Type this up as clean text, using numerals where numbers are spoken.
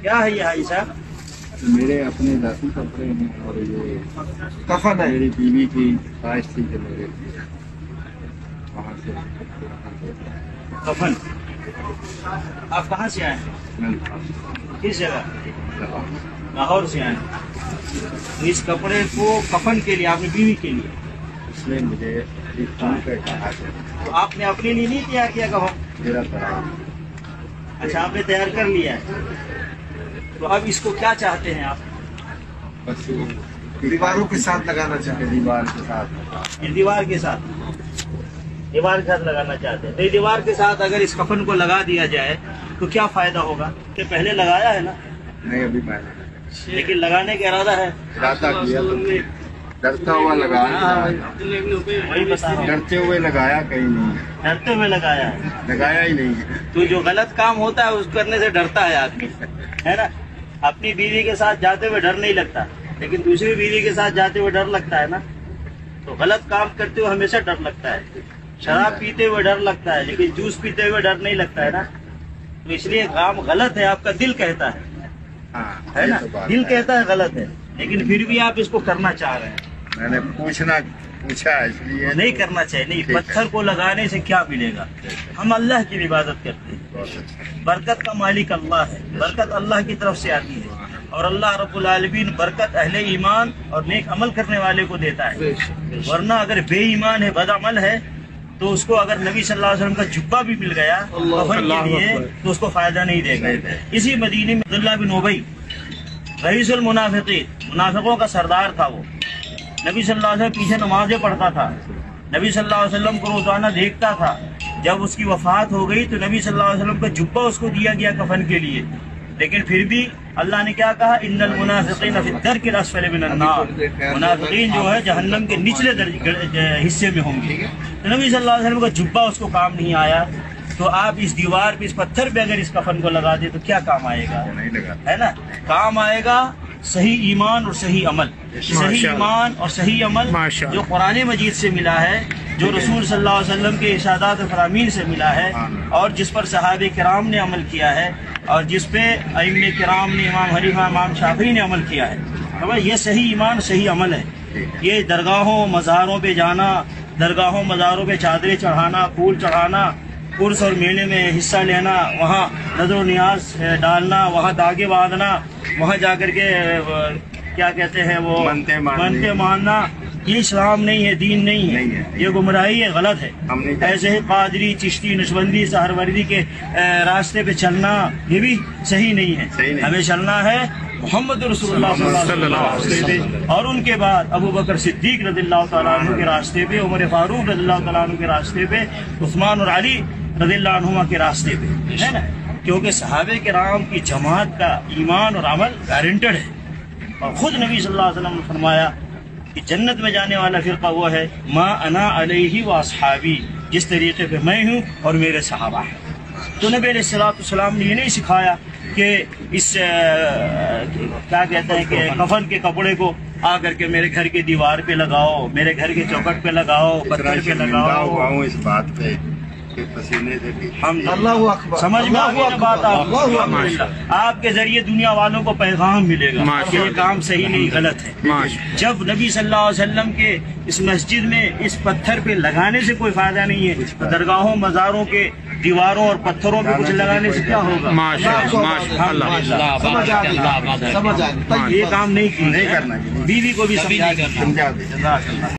کیا ہے یہ حاجی صاحب؟ میرے اپنے ذاتی کپڑے ہیں اور یہ کفن ہے. میری بیوی کی خواہش تھی کہ میرے وہاں سے کفن. آپ کہاں سے آئے ہیں؟ کس جگہ؟ لاہور سے آئے ہیں. اس کپڑے کو کفن کے لیے، آپ نے بیوی کے لیے؟ اس نے مجھے فون پہ کہا کہ تو آپ نے اپنے لیے نہیں تیار کیا کفن؟ میرا طرح اچھا، آپ نے تیار کر لیا ہے. تو اب اس کو کیا چاہتے ہیں آپ؟ بس دیواروں کے ساتھ لگانا چاہتے ہیں. دیوار کے ساتھ دیوار کے ساتھ، دیوار کے ساتھ لگانا چاہتے ہیں. تو دیوار کے ساتھ اگر اس کفن کو لگا دیا جائے تو کیا فائدہ ہوگا؟ کہ پہلے لگایا ہے نا، نہیں ابھی میں نے لیکن لگانے کا ارادہ ہے. ارادہ کیا تو ڈرتا ہوا لگایا، وہی بتا رہا ہوں، ڈرتے ہوئے لگایا کہیں نہیں، ڈرتے ہوئے لگایا ہے. لگایا ہی نہیں ہے. تو جو غلط کام ہوتا ہے اس کرنے سے ڈرتا ہے آدمی، ہے نا. اپنی بیوی کے ساتھ جاتے ہوئے ڈر نہیں لگتا، لیکن دوسری بیوی کے ساتھ جاتے ہوئے ڈر لگتا ہے نا. تو غلط کام کرتے ہوئے ہمیشہ ڈر لگتا ہے. شراب پیتے ہوئے ڈر لگتا ہے، لیکن جوس پیتے ہوئے ڈر نہیں لگتا ہے نا. تو اس لیے کام غلط ہے، آپ کا دل کہتا ہے ہاں نا، یہ تو بات دل ہے. کہتا ہے غلط ہے، لیکن پھر بھی آپ اس کو کرنا چاہ رہے ہیں. میں نے پوچھا اس لیے نہیں کرنا چاہیے. نہیں، پتھر کو لگانے سے کیا ملے گا؟ ہم اللہ کی عبادت کرتے ہیں. بہت اچھا. برکت کا مالک اللہ ہے، برکت اللہ کی طرف سے آتی ہے، اور اللہ رب العالمین برکت اہل ایمان اور نیک عمل کرنے والے کو دیتا ہے. ورنہ اگر بے ایمان ہے، بد عمل ہے، تو اس کو اگر نبی صلی اللہ علیہ وسلم کا جبہ بھی مل گیا کفن کے لیے تو اس کو فائدہ نہیں دے گا. اسی مدینے میں عبداللہ بن ابی رئیس المنافقین، منافقوں کا سردار تھا. وہ نبی صلی اللہ علیہ وسلم پیچھے نمازیں پڑھتا تھا، نبی صلی اللہ علیہ وسلم کو روزانہ دیکھتا تھا. جب اس کی وفات ہو گئی تو نبی صلی اللہ علیہ وسلم کا جبہ اس کو دیا گیا کفن کے لیے. لیکن پھر بھی اللہ نے کیا کہا؟ ان المنافقین فی الدرک الاسفل من النار. منافقین جو ہے جہنم کے نچلے حصے میں ہوں گے. تو نبی صلی اللہ علیہ وسلم کا جبہ اس کو کام نہیں آیا. تو آپ اس دیوار پہ، اس پتھر پہ اگر اس کفن کو لگا دیں تو کیا کام آئے گا؟ نہیں لگا. ہے نا، کام آئے گا صحیح ایمان اور صحیح عمل. صحیح ایمان اور صحیح عمل جو قرآن مجید سے ملا ہے، جو رسول صلی اللہ علیہ وسلم کے ارشادات و فرامین سے ملا ہے، اور جس پر صحابہ کرام نے عمل کیا ہے، اور جس پہ ائمہ کرام نے، امام حنیفہ، امام شافعی نے عمل کیا ہے. تو یہ صحیح ایمان، صحیح عمل ہے. یہ درگاہوں مزاروں پہ جانا، درگاہوں مزاروں پہ چادریں چڑھانا، پھول چڑھانا، عرس اور میلے میں حصہ لینا، وہاں نظر و نیاز ڈالنا، وہاں داغے باندھنا، وہاں جا کر کے کیا کہتے ہیں وہ منتے ماننا، یہ اسلام نہیں ہے، دین نہیں ہے. یہ گمراہی ہے، غلط ہے. ایسے ہی قادری، چشتی، نقشبندی، سہروردی کے راستے پہ چلنا یہ بھی صحیح نہیں ہے. ہمیں چلنا ہے محمد رسول اللہ صلی اللہ علیہ وسلم کے راستے پہ، اور ان کے بعد ابو بکر صدیق رضی اللہ تعالیٰ عنہ کے راستے پہ، عمر فاروق رضی اللہ تعالیٰ عنہ کے راستے پہ، عثمان اور علی رضی اللہ عنہما کے راستے پہ، ہے نا. کیونکہ صحابہ کرام کی جماعت کا ایمان اور عمل گارنٹڈ ہے. اور خود نبی صلی اللہ علیہ وسلم نے فرمایا کہ جنت میں جانے والا فرقہ وہ ہے ما انا علیہ و اصحابی، جس طریقے پہ میں ہوں اور میرے صحابہ ہیں. تو نبی علیہ الصلوۃ والسلام نے یہ نہیں سکھایا کہ اس کیا کہتے ہیں کہ کفن کے کپڑے کو آ کر کے میرے گھر کے دیوار پہ لگاؤ، میرے گھر کے چوکٹ پہ لگاؤ، پتھر پہ لگاؤ. اس بات پہ پسینے سے بھی اللہ اکبر. سمجھ میں آ گئی بات؟ آپ کے ذریعے دنیا والوں کو پیغام ملے گا کہ یہ کام صحیح نہیں، غلط ہے. جب نبی صلی اللہ علیہ وسلم کے اس مسجد میں اس پتھر پہ لگانے سے کوئی فائدہ نہیں ہے، تو درگاہوں مزاروں کے دیواروں اور پتھروں پہ کچھ لگانے سے کیا ہوگا؟ سمجھ آ گئی. یہ کام نہیں کرنا. بیوی کو بھی سمجھا دیں.